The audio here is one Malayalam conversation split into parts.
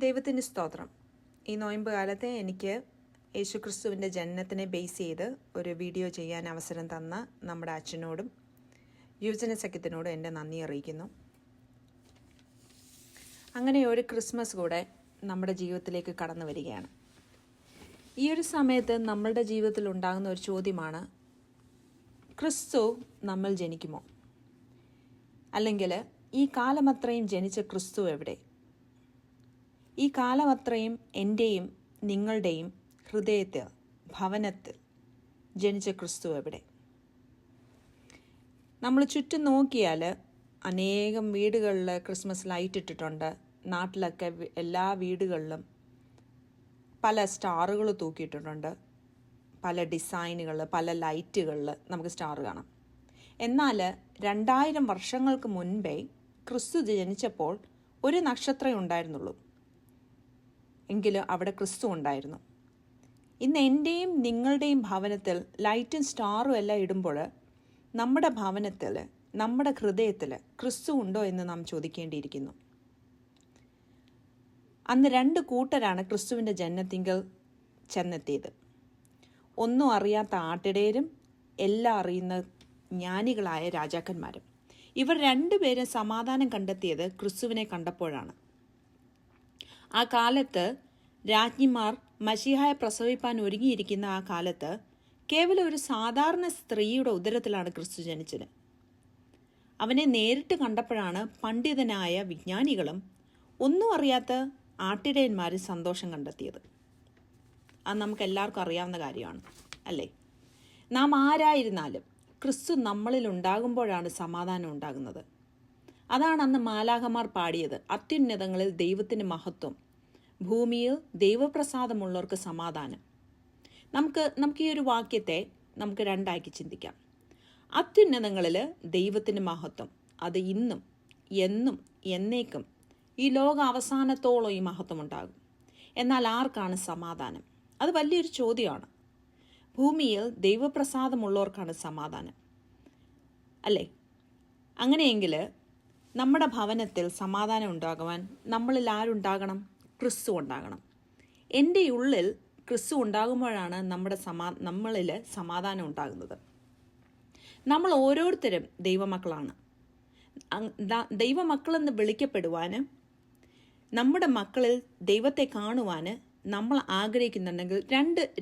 ദൈവത്തിന് സ്തോത്രം. ഈ നോയമ്പ് കാലത്തെ എനിക്ക് യേശുക്രിസ്തുവിൻ്റെ ജനനത്തിനെ ബേസ് ചെയ്ത് ഒരു വീഡിയോ ചെയ്യാൻ അവസരം തന്ന നമ്മുടെ അച്ഛനോടും യുവജന സഖ്യത്തിനോടും എൻ്റെ നന്ദി അറിയിക്കുന്നു. അങ്ങനെ ഒരു ക്രിസ്മസ് കൂടെ നമ്മുടെ ജീവിതത്തിലേക്ക് കടന്നു വരികയാണ്. ഈ ഒരു സമയത്ത് നമ്മളുടെ ജീവിതത്തിൽ ഉണ്ടാകുന്ന ഒരു ചോദ്യമാണ്, ക്രിസ്തു നമ്മൾ ജനിക്കുമോ? അല്ലെങ്കിൽ ഈ കാലമത്രയും ജനിച്ച ക്രിസ്തു എവിടെ? ഈ കാലമത്രയും എൻ്റെയും നിങ്ങളുടെയും ഹൃദയത്തിൽ, ഭവനത്തിൽ ജനിച്ച ക്രിസ്തു എവിടെ? നമ്മൾ ചുറ്റും നോക്കിയാൽ അനേകം വീടുകളിൽ ക്രിസ്മസ് ലൈറ്റ് ഇട്ടിട്ടുണ്ട്. നാട്ടിലൊക്കെ എല്ലാ വീടുകളിലും പല സ്റ്റാറുകൾ തൂക്കിയിട്ടിട്ടുണ്ട്. പല ഡിസൈനുകൾ, പല ലൈറ്റുകളിൽ നമുക്ക് സ്റ്റാർ കാണാം. എന്നാൽ 2000 വർഷങ്ങൾക്ക് മുൻപേ ക്രിസ്തു ജനിച്ചപ്പോൾ ഒരു നക്ഷത്രമേ ഉണ്ടായിരുന്നുള്ളൂ. എങ്കിലും അവിടെ ക്രിസ്തു ഉണ്ടായിരുന്നു. ഇന്ന് എൻ്റെയും നിങ്ങളുടെയും ഭവനത്തിൽ ലൈറ്റും സ്റ്റാറും എല്ലാം ഇടുമ്പോൾ നമ്മുടെ ഭവനത്തിൽ, നമ്മുടെ ഹൃദയത്തിൽ ക്രിസ്തു ഉണ്ടോ എന്ന് നാം ചോദിക്കേണ്ടിയിരിക്കുന്നു. അന്ന് 2 കൂട്ടരാണ് ക്രിസ്തുവിൻ്റെ ജനനത്തിങ്കൽ ചെന്നെത്തിയത്. ഒന്നും അറിയാത്ത ആട്ടിടയരും എല്ലാം അറിയുന്ന ജ്ഞാനികളായ രാജാക്കന്മാരും. ഇവർ 2 പേരും സമാധാനം കണ്ടെത്തിയത് ക്രിസ്തുവിനെ കണ്ടപ്പോഴാണ്. ആ കാലത്ത് രാജ്ഞിമാർ മശിഹായെ പ്രസവിപ്പാൻ ഒരുങ്ങിയിരിക്കുന്ന ആ കാലത്ത് കേവലം ഒരു സാധാരണ സ്ത്രീയുടെ ഉദരത്തിലാണ് ക്രിസ്തു ജനിച്ചത്. അവനെ നേരിട്ട് കണ്ടപ്പോഴാണ് പണ്ഡിതനായ വിജ്ഞാനികളും ഒന്നും അറിയാത്ത ആട്ടിടയന്മാരും സന്തോഷം കണ്ടെത്തിയത്. അത് നമുക്ക് എല്ലാവർക്കും അറിയാവുന്ന കാര്യമാണ്, അല്ലേ? നാം ആരായിരുന്നാലും ക്രിസ്തു നമ്മളിൽ ഉണ്ടാകുമ്പോഴാണ് സമാധാനം ഉണ്ടാകുന്നത്. അതാണ് അന്ന് മാലാഖമാർ പാടിയത്, അത്യുന്നതങ്ങളിൽ ദൈവത്തിന് മഹത്വം, ഭൂമിയിൽ ദൈവപ്രസാദമുള്ളവർക്ക് സമാധാനം. നമുക്ക് ഈ ഒരു വാക്യത്തെ നമുക്ക് 2 ആക്കി ചിന്തിക്കാം. അത്യുന്നതങ്ങളിൽ ദൈവത്തിന് മഹത്വം, അത് ഇന്നും എന്നും എന്നേക്കും ഈ ലോക അവസാനത്തോളം ഈ മഹത്വം ഉണ്ടാകും. എന്നാൽ ആർക്കാണ് സമാധാനം? അത് വലിയൊരു ചോദ്യമാണ്. ഭൂമിയിൽ ദൈവപ്രസാദമുള്ളവർക്കാണ് സമാധാനം, അല്ലേ? അങ്ങനെയെങ്കിൽ നമ്മുടെ ഭവനത്തിൽ സമാധാനം ഉണ്ടാകുവാൻ നമ്മളിൽ ആരുണ്ടാകണം? ക്രിസ്തു ഉണ്ടാകണം. എൻ്റെ ഉള്ളിൽ ക്രിസ്തു ഉണ്ടാകുമ്പോഴാണ് നമ്മളിൽ സമാധാനം ഉണ്ടാകുന്നത്. നമ്മൾ ഓരോരുത്തരും ദൈവമക്കളാണ്. ദൈവമക്കളെന്ന് വിളിക്കപ്പെടുവാൻ, നമ്മുടെ മക്കളിൽ ദൈവത്തെ കാണുവാൻ നമ്മൾ ആഗ്രഹിക്കുന്നുണ്ടെങ്കിൽ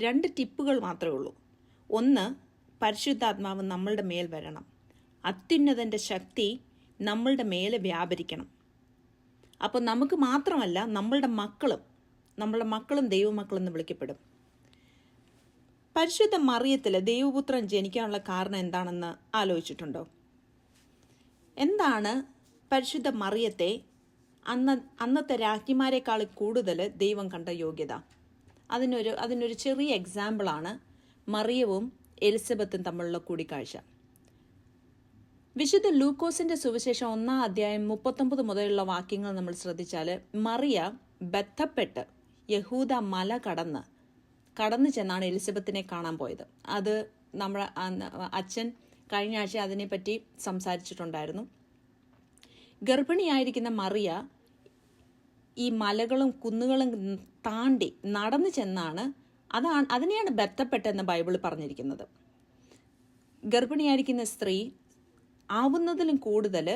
രണ്ട് ടിപ്പുകൾ മാത്രമേ ഉള്ളൂ. ഒന്ന്, പരിശുദ്ധാത്മാവ് നമ്മളുടെ മേൽ വരണം. അത്യുന്നതൻ്റെ ശക്തി നമ്മളുടെ മേലെ വ്യാപരിക്കണം. അപ്പോൾ നമുക്ക് മാത്രമല്ല, നമ്മളുടെ മക്കളും ദൈവമക്കളെന്ന് വിളിക്കപ്പെടും. പരിശുദ്ധ മറിയത്തിൽ ദൈവപുത്രൻ ജനിക്കാനുള്ള കാരണം എന്താണെന്ന് ആലോചിച്ചിട്ടുണ്ടോ? എന്താണ് പരിശുദ്ധ മറിയത്തെ അന്നത്തെ രാജ്ഞിമാരെക്കാൾ കൂടുതൽ ദൈവം കണ്ട യോഗ്യത? അതിനൊരു ചെറിയ എക്സാമ്പിളാണ് മറിയവും എലിസബത്തും തമ്മിലുള്ള കൂടിക്കാഴ്ച. വിശുദ്ധ ലൂക്കോസിന്റെ സുവിശേഷം 1-ാം അധ്യായം 39 മുതലുള്ള വാക്യങ്ങൾ നമ്മൾ ശ്രദ്ധിച്ചാൽ, മറിയ ബന്ധപ്പെട്ട് യഹൂദ മല കടന്നു ചെന്നാണ് എലിസബത്തിനെ കാണാൻ പോയത്. അത് നമ്മുടെ അച്ഛൻ കഴിഞ്ഞ ആഴ്ച അതിനെപ്പറ്റി സംസാരിച്ചിട്ടുണ്ടായിരുന്നു. ഗർഭിണിയായിരിക്കുന്ന മറിയ ഈ മലകളും കുന്നുകളും താണ്ടി നടന്നു ചെന്നാണ്, അതിനെയാണ് ബന്ധപ്പെട്ടെന്ന് ബൈബിൾ പറഞ്ഞിരിക്കുന്നത്. ഗർഭിണിയായിരിക്കുന്ന സ്ത്രീ ആവുന്നതിലും കൂടുതൽ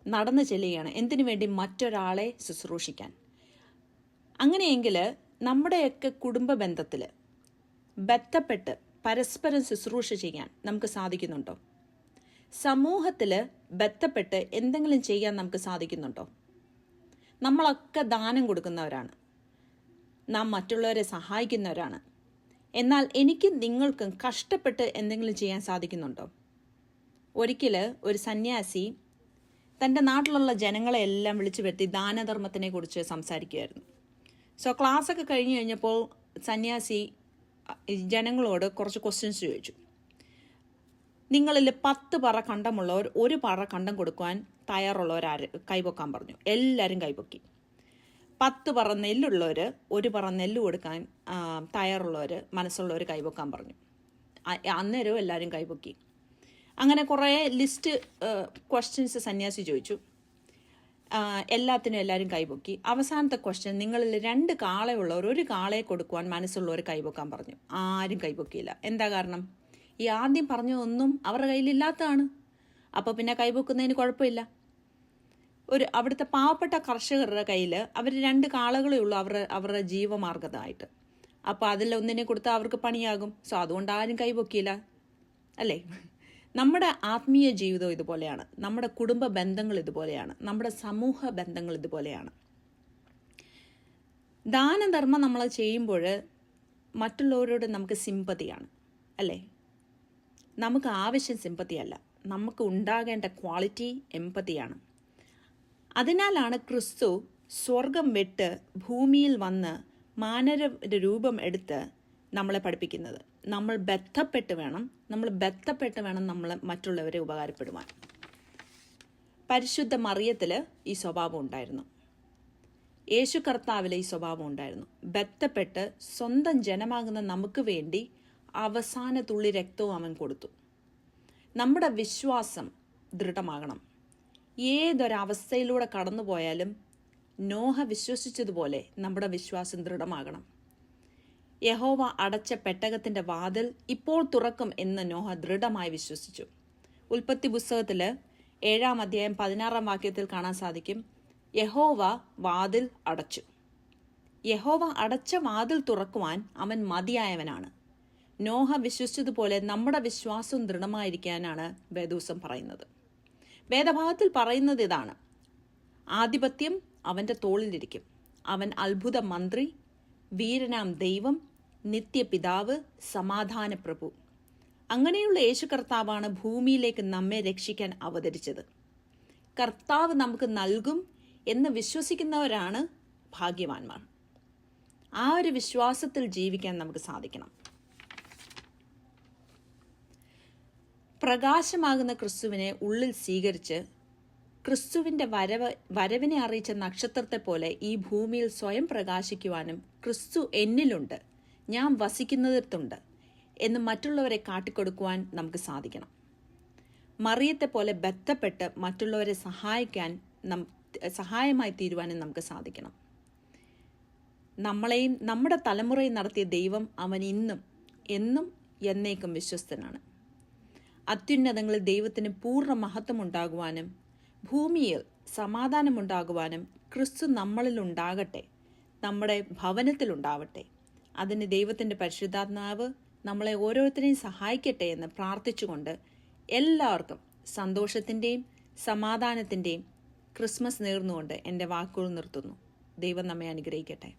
നടന്നു ചെല്ലുകയാണ്. എന്തിനു വേണ്ടി? മറ്റൊരാളെ ശുശ്രൂഷിക്കാൻ. അങ്ങനെയെങ്കിൽ നമ്മുടെയൊക്കെ കുടുംബ ബന്ധത്തിൽ ബന്ധപ്പെട്ട് പരസ്പരം ശുശ്രൂഷ ചെയ്യാൻ നമുക്ക് സാധിക്കുന്നുണ്ടോ? സമൂഹത്തിൽ ബന്ധപ്പെട്ട് എന്തെങ്കിലും ചെയ്യാൻ നമുക്ക് സാധിക്കുന്നുണ്ടോ? നമ്മളൊക്കെ ദാനം കൊടുക്കുന്നവരാണ്, നാം മറ്റുള്ളവരെ സഹായിക്കുന്നവരാണ്. എന്നാൽ എനിക്കും നിങ്ങൾക്കും കഷ്ടപ്പെട്ട് എന്തെങ്കിലും ചെയ്യാൻ സാധിക്കുന്നുണ്ടോ? ഒരിക്കൽ ഒരു സന്യാസി തൻ്റെ നാട്ടിലുള്ള ജനങ്ങളെ എല്ലാം വിളിച്ചു വരുത്തി ദാനധർമ്മത്തിനെ കുറിച്ച് സംസാരിക്കുമായിരുന്നു. ക്ലാസ്സൊക്കെ കഴിഞ്ഞ് കഴിഞ്ഞപ്പോൾ സന്യാസി ജനങ്ങളോട് കുറച്ച് ക്വസ്റ്റ്യൻസ് ചോദിച്ചു. നിങ്ങളിൽ 10 പറ കണ്ടമുള്ളവർ 1 പറ കണ്ടം കൊടുക്കുവാൻ തയ്യാറുള്ളവർ കൈപൊക്കാൻ പറഞ്ഞു. എല്ലാവരും കൈപൊക്കി. 10 പറ നെല്ലുള്ളവർ 1 പറ നെല്ല് കൊടുക്കാൻ തയ്യാറുള്ളവർ, മനസ്സുള്ളവർ കൈപൊക്കാൻ പറഞ്ഞു. അന്നേരവും എല്ലാവരും കൈപൊക്കി. അങ്ങനെ കുറേ ലിസ്റ്റ് ക്വസ്റ്റ്യൻസ് സന്യാസി ചോദിച്ചു. എല്ലാത്തിനും എല്ലാവരും കൈപൊക്കി. അവസാനത്തെ ക്വസ്റ്റ്യൻ, നിങ്ങളിൽ 2 കാളയുള്ളവർ 1 കാളയെ കൊടുക്കുവാൻ മനസ്സുള്ളവർ കൈപൊക്കാൻ പറഞ്ഞു. ആരും കൈപൊക്കിയില്ല. എന്താ കാരണം? ഈ ആദ്യം പറഞ്ഞതൊന്നും അവരുടെ കയ്യിലില്ലാത്തതാണ്. അപ്പോൾ പിന്നെ കൈപൊക്കുന്നതിന് കുഴപ്പമില്ല. അവിടുത്തെ പാവപ്പെട്ട കർഷകരുടെ കയ്യിൽ അവർ 2 കാളകളേ ഉള്ളൂ അവരുടെ ജീവമാർഗമായിട്ട്. അപ്പോൾ അതിലൊന്നിനെ കൊടുത്താൽ അവർക്ക് പണിയാകും. സോ അതുകൊണ്ട് ആരും കൈപൊക്കിയില്ല, അല്ലേ? നമ്മുടെ ആത്മീയ ജീവിതം ഇതുപോലെയാണ്. നമ്മുടെ കുടുംബ ബന്ധങ്ങൾ ഇതുപോലെയാണ്. നമ്മുടെ സമൂഹ ബന്ധങ്ങൾ ഇതുപോലെയാണ്. ദാനധർമ്മം നമ്മൾ ചെയ്യുമ്പോൾ മറ്റുള്ളവരോട് നമുക്ക് സിമ്പതിയാണ്, അല്ലേ? നമുക്ക് ആവശ്യം സിമ്പതിയല്ല, നമുക്ക് ഉണ്ടാകേണ്ട ക്വാളിറ്റി എമ്പതിയാണ്. അതിനാലാണ് ക്രിസ്തു സ്വർഗം വിട്ട് ഭൂമിയിൽ വന്ന് മാനവ രൂപം എടുത്ത് നമ്മളെ പഠിപ്പിക്കുന്നത്. നമ്മൾ ബന്ധപ്പെട്ട് വേണം നമ്മൾ മറ്റുള്ളവരെ ഉപകാരപ്പെടുവാൻ. പരിശുദ്ധ മറിയത്തിൽ ഈ സ്വഭാവം ഉണ്ടായിരുന്നു. യേശു കർത്താവിൽ ഈ സ്വഭാവം ഉണ്ടായിരുന്നു. ബന്ധപ്പെട്ട് സ്വന്തം ജനമാകുന്ന നമുക്ക് വേണ്ടി അവസാന തുള്ളി രക്തവും അവൻ കൊടുത്തു. നമ്മുടെ വിശ്വാസം ദൃഢമാകണം. ഏതൊരവസ്ഥയിലൂടെ കടന്നു പോയാലും നോഹ വിശ്വസിച്ചതുപോലെ നമ്മുടെ വിശ്വാസം ദൃഢമാകണം. യഹോവ അടച്ച പെട്ടകത്തിന്റെ വാതിൽ ഇപ്പോൾ തുറക്കും എന്ന് നോഹ ദൃഢമായി വിശ്വസിച്ചു. ഉൽപ്പത്തി പുസ്തകത്തിൽ 7-ാം അധ്യായം 16-ാം വാക്യത്തിൽ കാണാൻ സാധിക്കും, യഹോവ വാതിൽ അടച്ചു. യഹോവ അടച്ച വാതിൽ തുറക്കുവാൻ അവൻ മതിയായവനാണ്. നോഹ വിശ്വസിച്ചതുപോലെ നമ്മുടെ വിശ്വാസം ദൃഢമായിരിക്കാനാണ് വേദോസം പറയുന്നത്. വേദഭാഗത്തിൽ പറയുന്നത് ഇതാണ്: ആധിപത്യം അവന്റെ തോളിലിരിക്കും. അവൻ അത്ഭുത മന്ത്രി, വീരനാം ദൈവം, നിത്യപിതാവ്, സമാധാന പ്രഭു. അങ്ങനെയുള്ള യേശു കർത്താവാണ് ഭൂമിയിലേക്ക് നമ്മെ രക്ഷിക്കാൻ അവതരിച്ചത്. കർത്താവ് നമുക്ക് നൽകും എന്ന് വിശ്വസിക്കുന്നവരാണ് ഭാഗ്യവാന്മാർ. ആ ഒരു വിശ്വാസത്തിൽ ജീവിക്കാൻ നമുക്ക് സാധിക്കണം. പ്രകാശമാകുന്ന ക്രിസ്തുവിനെ ഉള്ളിൽ സ്വീകരിച്ച് ക്രിസ്തുവിൻ്റെ വരവിനെ അറിയിച്ച നക്ഷത്രത്തെ പോലെ ഈ ഭൂമിയിൽ സ്വയം പ്രകാശിക്കുവാനും, ക്രിസ്തു എന്നിലുണ്ട്, ഞാൻ വസിക്കുന്നിടത്തുണ്ട് എന്ന് മറ്റുള്ളവരെ കാട്ടിക്കൊടുക്കുവാൻ നമുക്ക് സാധിക്കണം. മറിയത്തെ പോലെ ബന്ധപ്പെട്ട് മറ്റുള്ളവരെ സഹായമായി തീരുവാനും നമുക്ക് സാധിക്കണം. നമ്മളെയും നമ്മുടെ തലമുറയും നടത്തിയ ദൈവം അവൻ ഇന്നും എന്നും എന്നേക്കും വിശ്വസ്തനാണ്. അത്യുന്നതങ്ങളിൽ ദൈവത്തിന് പൂർണ്ണ മഹത്വം ഉണ്ടാകുവാനും ഭൂമിയിൽ സമാധാനമുണ്ടാകുവാനും ക്രിസ്തു നമ്മളിൽ ഉണ്ടാകട്ടെ, നമ്മുടെ ഭവനത്തിലുണ്ടാവട്ടെ. അതിന് ദൈവത്തിൻ്റെ പരിശുദ്ധാത്മാവ് നമ്മളെ ഓരോരുത്തരെയും സഹായിക്കട്ടെ എന്ന് പ്രാർത്ഥിച്ചുകൊണ്ട് എല്ലാവർക്കും സന്തോഷത്തിൻ്റെയും സമാധാനത്തിൻ്റെയും ക്രിസ്മസ് നേർന്നുകൊണ്ട് എൻ്റെ വാക്കുകൾ നിർത്തുന്നു. ദൈവം നമ്മെ അനുഗ്രഹിക്കട്ടെ.